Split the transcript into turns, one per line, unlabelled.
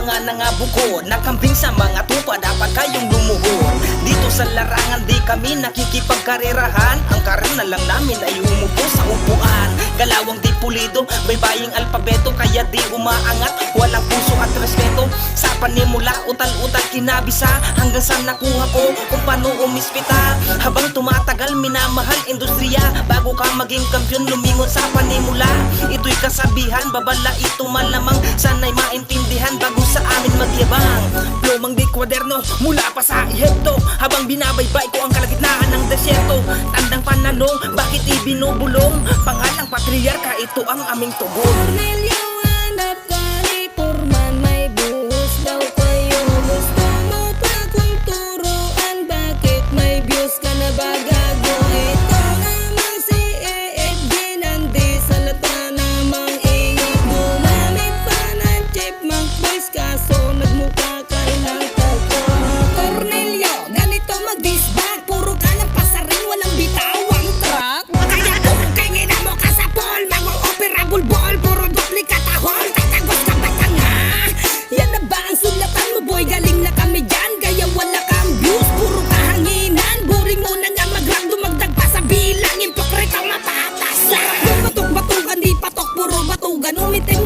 mga nangabuko, nakambing sa mga tupa, dapat kayong lumuhod. Dito sa larangan di kami nakikipagkarerahan, ang karir na lang namin ay umupo sa upuan. Galawang di pulido, baybaying alpabeto, kaya di umaangat, walang puso at respeto. Sa panimula, utal-utal kinabisa, hanggang sa nakuha ko kung paano umispita. Habang tumatagal, minamahal industriya, bago ka maging kampiyon, lumingon sa panimula. Ito'y kasabihan, babala ito malamang, sana'y maintindihan bago sa amin magyabang. Plumang di kwaderno, mula pa sa Ehipto, habang binabaybay ko ang kalagitnaan ng desyerto. Tandang pananong, bakit ibinubulong? Pangalang patriarka, ito ang aming tugon.
Cornelio, hanap ka ni Purman, may buhos daw kayo. Gusto mo pa kung turuan, bakit may views ka na ba gago? Ito naman si EFG, nandi sa lata namang ingit. Gumamit pa ng chipmunk voice, kaso nagmukha ka ng tato. Cornelio, ganito mag-disbag, puro ka ng pasaring, walang bitawang track. Kaya kung kingin mo ka sa poll, mag-opera bulbol, puro duplikat ahol, tatagos ka ba tanga? Yan na ba ang sulatan mo boy, galing na kami dyan, kaya wala kang views, puro kahanginan. Boring mo na nga mag-rap, dumagdag pa sa bilang, impokretang mapatasan. Batok-batukan, di patok, puro batugan, umitim